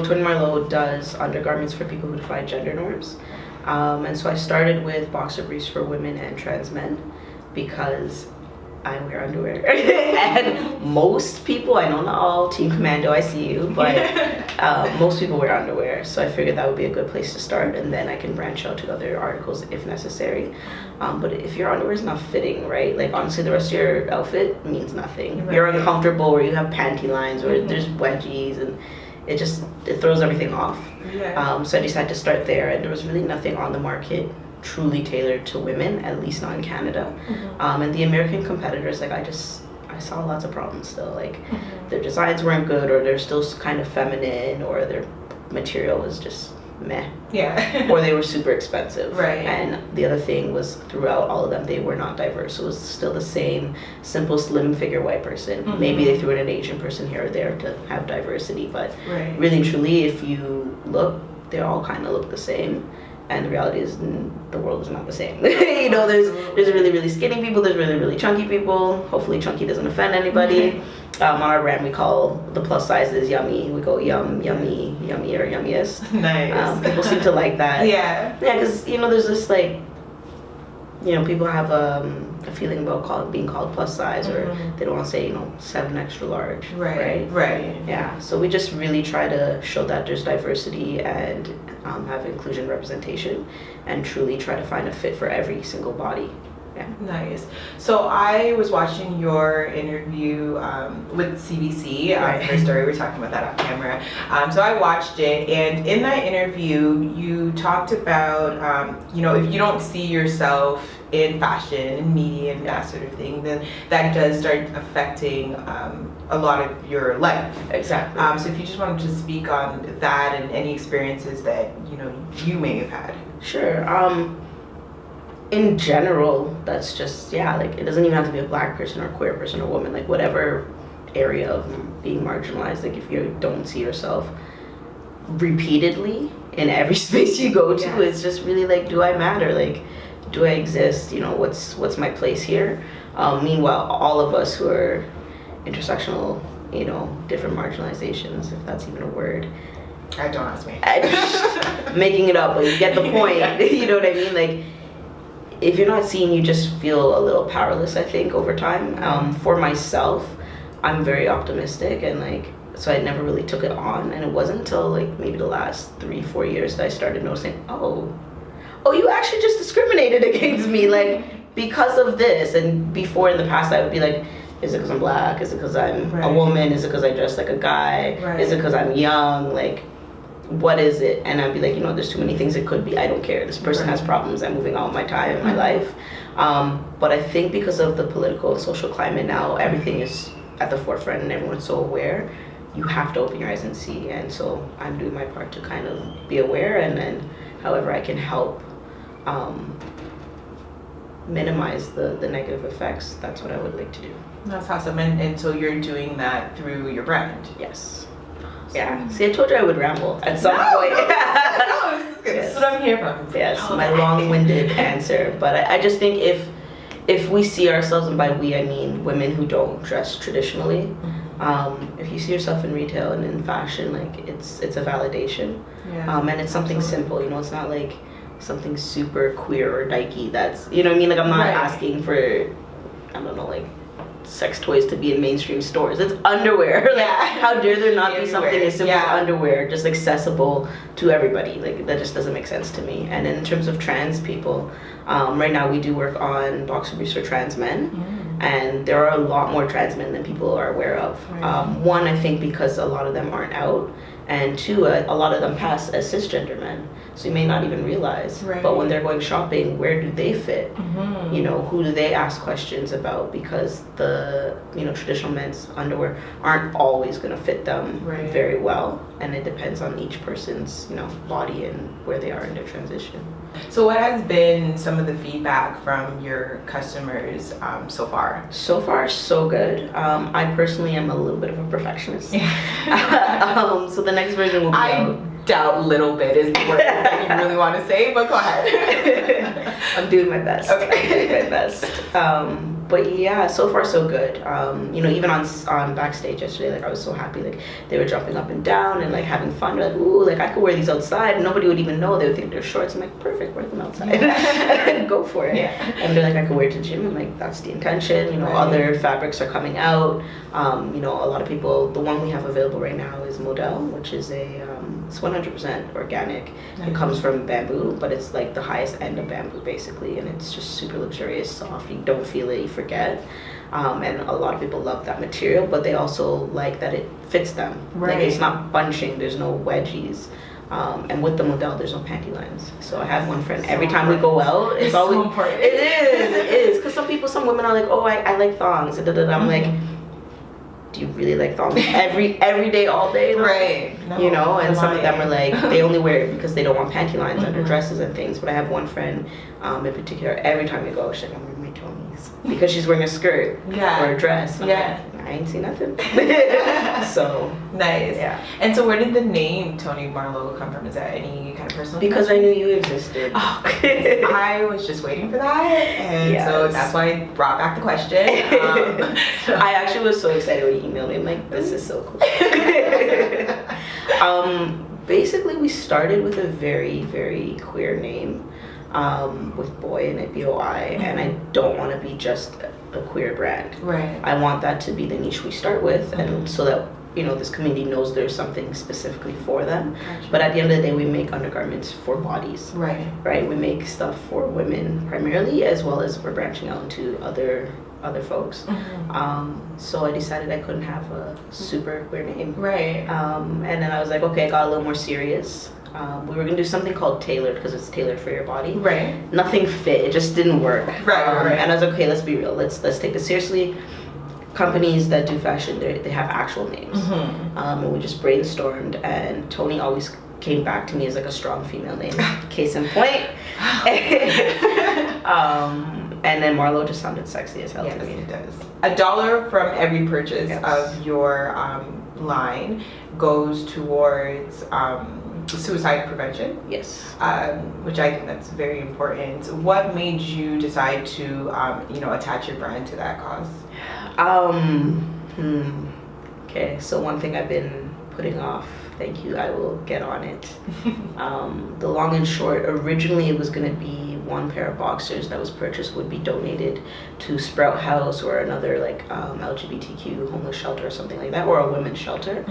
Toni Marlow does undergarments for people who defy gender norms. And so I started with boxer briefs for women and trans men because I wear underwear. And most people, I know not all, Team Commando, I see you, but most people wear underwear. So I figured that would be a good place to start, and then I can branch out to other articles if necessary. But if your underwear is not fitting, right, like honestly the rest of your outfit means nothing. Right. You're uncomfortable, or you have panty lines, or there's wedgies, and it throws everything off. Yeah. So I decided to start there, and there was really nothing on the market truly tailored to women, at least not in Canada. And the American competitors, like I saw lots of problems still. Like their designs weren't good, or they're still kind of feminine, or their material was just meh. Yeah. Or they were super expensive. Right. And the other thing was, throughout all of them, they were not diverse. It was still the same simple, slim figure white person. Maybe they threw in an Asian person here or there to have diversity, but really and truly, if you look, they all kind of look the same. And the reality is, the world is not the same. You know, there's really, really skinny people, there's really, really chunky people. Hopefully chunky doesn't offend anybody. On our brand, we call the plus sizes yummy. We go yum, yummy, yummy, or yummiest. Nice. People seem to like that. Yeah. Yeah, because, you know, there's this, like, you know, people have a feeling about being called plus size, or they don't want to say, you know, 7 extra large. Right. Yeah. So we just really try to show that there's diversity and have inclusion representation, and truly try to find a fit for every single body. Yeah. Nice. So I was watching your interview with CBC for Story. We were talking about that off camera. So I watched it, and in that interview, you talked about, you know, if you don't see yourself in fashion and media and that sort of thing, then that does start affecting a lot of your life. Exactly. So if you just wanted to speak on that and any experiences that, you know, you may have had. Sure. In general, that's just, yeah, like it doesn't even have to be a black person or queer person or woman, like whatever area of being marginalized, like if you don't see yourself repeatedly in every space you go to, it's just really like, do I matter? Like, do I exist? You know, what's my place here? Meanwhile, all of us who are intersectional, you know, different marginalizations, if that's even a word. Don't ask me. Making it up, but you get the point. You know what I mean? Like, if you're not seen, you just feel a little powerless, I think, over time. For myself, I'm very optimistic, and like, so I never really took it on, and it wasn't until like maybe the last 3-4 years that I started noticing, oh, you actually just discriminated against me, like, because of this. And before, in the past, I would be like, is it because I'm black? Is it because I'm a woman? Is it because I dress like a guy? Is it because I'm young? Like, what is it? And I'd be like, you know, there's too many things it could be. I don't care. This person has problems. I'm moving on with my time and my life. But I think because of the political and social climate now, everything is at the forefront and everyone's so aware. You have to open your eyes and see. And so I'm doing my part to kind of be aware, and then however I can help minimize the negative effects, that's what I would like to do. That's awesome. And so you're doing that through your brand? Yes. Yeah. See, I told you I would ramble at some point. No, this is good. This is what I'm here for. Yes, my long-winded answer. But I just think if we see ourselves, and by we I mean women who don't dress traditionally, if you see yourself in retail and in fashion, like it's a validation. Yeah. And it's something simple. You know, it's not like something super queer or dykey. That's, you know what I mean? Like, I'm not asking for, I don't know, like sex toys to be in mainstream stores. It's underwear. Like, how dare there not be something as simple as underwear, just accessible to everybody? Like, that just doesn't make sense to me. And in terms of trans people, right now we do work on boxer briefs for trans men, and there are a lot more trans men than people are aware of. One, I think because a lot of them aren't out, and two, a lot of them pass as cisgender men, so you may not even realize. But when they're going shopping, where do they fit? You know, who do they ask questions about? Because the, you know, traditional men's underwear aren't always going to fit them very well, and it depends on each person's, you know, body and where they are in their transition. So what has been some of the feedback from your customers so far? So far, so good. I personally am a little bit of a perfectionist. So the next version will be out. Doubt little bit is the word that you really want to say, but go ahead. I'm doing my best. Okay. I'm doing my best. But yeah, so far so good. You know, even on backstage yesterday, like I was so happy. Like they were jumping up and down and like having fun. They're like, ooh, like I could wear these outside. Nobody would even know. They would think they're shorts. I'm like, perfect, wear them outside. Go for it. Yeah. And they're like, I could wear it to gym. I'm like, that's the intention. You know, Right. other fabrics are coming out. You know, a lot of people. The one we have available right now is Model, which is it's 100% organic. It comes from bamboo, but it's like the highest end of bamboo basically, and it's just super luxurious, soft. You don't feel it, you forget. And a lot of people love that material, but they also like that it fits them. Right. Like it's not bunching, there's no wedgies. And with the Model, there's no panty lines. So I have one friend, every time we go out, it's always so important. It is. Because some women are like, oh, I like thongs. I'm like, do you really like thongs every day, all day? Though? Right. No, you know, and some of them are lying. like, they only wear it because they don't want panty lines under dresses and things. But I have one friend in particular, every time we go, she's like, I'm wearing my Tonis. Because she's wearing a skirt Yeah. or a dress. And I'm Yeah. like, I ain't seen nothing. So, Nice. yeah. And so where did the name Toni Marlow come from? Is that any kind of personal Because I knew you existed. Oh, I was just waiting for that, and so Yes. that's why I brought back the question. I actually was so excited when you emailed me. I'm like, this is so cool. Basically, we started with a very, very queer name, with boy in it, BOI, and I don't want to be just a queer brand. Right. I want that to be the niche we start with, and so that, you know, this community knows there's something specifically for them. Gotcha. But at the end of the day, we make undergarments for bodies. Right. Right, we make stuff for women primarily, as well as we're branching out into other folks. So I decided I couldn't have a super queer name. Right. And then I was like, okay, I got a little more serious. We were gonna do something called tailored because it's tailored for your body. Right. Nothing fit. It just didn't work. Right. And I was like, okay, let's be real. Let's take this seriously. Companies that do fashion, they have actual names. And we just brainstormed, and Toni always came back to me as like a strong female name. Case in point. And then Marlow just sounded sexy as hell Yes, to me. it does. $1 from every purchase Yes. of your line goes towards suicide prevention. Yes. Which I think that's very important. What made you decide to, attach your brand to that cause? Okay, so one thing I've been putting off, thank you, I will get on it. The long and short, originally it was going to be one pair of boxers that was purchased would be donated to Sprout House or another like LGBTQ homeless shelter or something like that, or a women's shelter.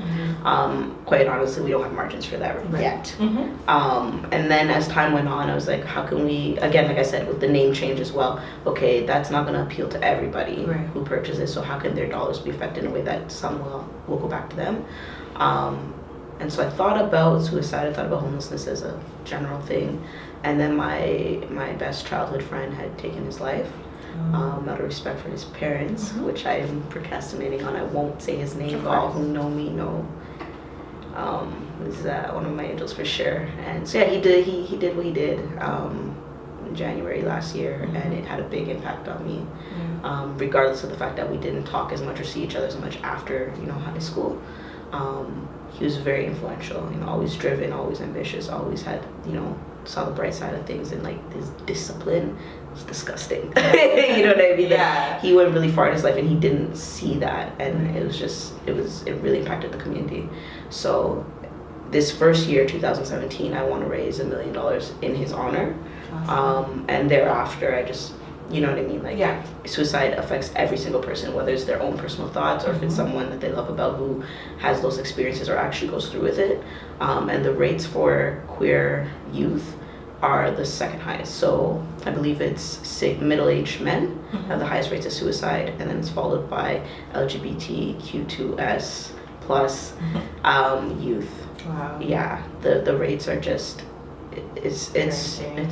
Quite honestly, we don't have margins for that yet. And then as time went on, I was like, how can we, again, like I said, with the name change as well, okay, that's not going to appeal to everybody who purchases, so how can their dollars be affected in a way that some will go back to them? And so I thought about suicide, I thought about homelessness as a general thing. And then my best childhood friend had taken his life, out of respect for his parents, which I am procrastinating on. I won't say his name, but all who know me know. He's one of my angels for sure. And so yeah, he did what he did in January last year, and it had a big impact on me. Regardless of the fact that we didn't talk as much or see each other as much after, high school. He was very influential, always driven, always ambitious, always had, saw the bright side of things, and like his discipline was disgusting. You know what I mean? Yeah. Like, he went really far in his life and he didn't see that, and it really impacted the community. So this first year, 2017, I want to raise $1 million in his honor. Awesome. And thereafter, I just, you know what I mean? Like, suicide affects every single person, whether it's their own personal thoughts or if it's someone that they love about who has those experiences or actually goes through with it. And the rates for queer youth are the second highest. So I believe it's middle-aged men have the highest rates of suicide, and then it's followed by LGBTQ2S plus youth. Wow. Yeah, the rates are just, it's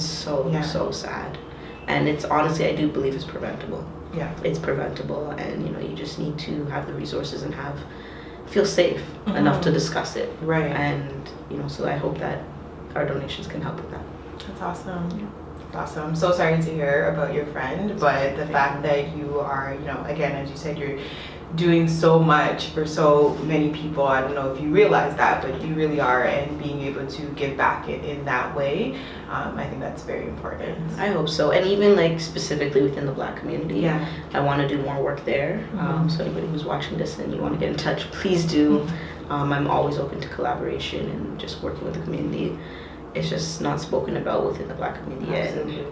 so sad. And it's honestly, I do believe it's preventable. Yeah. It's preventable, and you just need to have the resources and feel safe enough to discuss it. Right. And so I hope that our donations can help with that. That's awesome. Yeah. That's awesome. I'm so sorry to hear about your friend, but the fact that you are, again, as you said, you're doing so much for so many people. I don't know if you realize that, but you really are, and being able to give back in that way, I think that's very important. I hope so. And even like specifically within the Black community, Yeah. I want to do more work there. So anybody who's watching this and you want to get in touch, please do. I'm always open to collaboration and just working with the community. It's just not spoken about within the Black community yet. And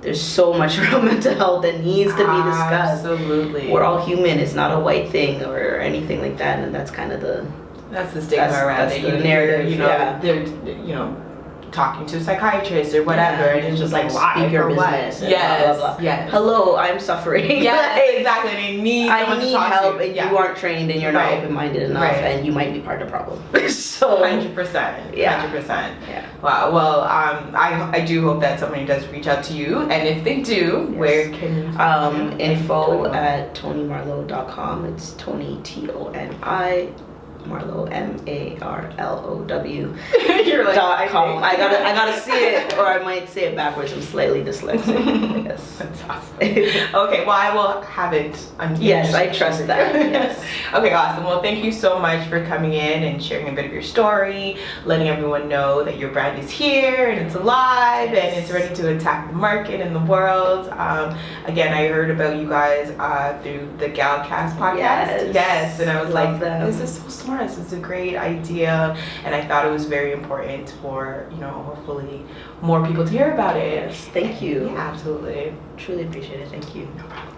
there's so much around mental health that needs to be discussed. Absolutely. We're all human. It's not a white thing or anything like that. And that's kind of that's the stigma around it. the narrative. They're talking to a psychiatrist or whatever, and it's just like, why? Speak your For what? business. And Yes. blah, blah, blah. Yes. Hello, I'm suffering. Yes, exactly. They need I someone need to talk help, to. and you aren't trained, and you're not Right. open-minded enough, Right. and you might be part of the problem. So 100%. Yeah. 100%. Yeah. Wow. Well, I do hope that somebody does reach out to you, and if they do, Yes. where can you? info at tonimarlow.com. It's Toni, Toni, Marlow, MARLOW. You're like, .com. I gotta see it, or I might say it backwards. I'm slightly dyslexic. Yes. That's awesome. Okay, well, I will have it on. Yes, I trust that. Yes. Okay, awesome. Well, thank you so much for coming in and sharing a bit of your story, letting everyone know that your brand is here and it's alive and it's ready to attack the market and the world. Again, I heard about you guys through the Galcast podcast. Yes, and I was like, this is so smart. This is a great idea, and I thought it was very important for hopefully more people to hear about it. Yes. Thank you. Yeah, absolutely. Truly appreciate it. Thank you. No problem.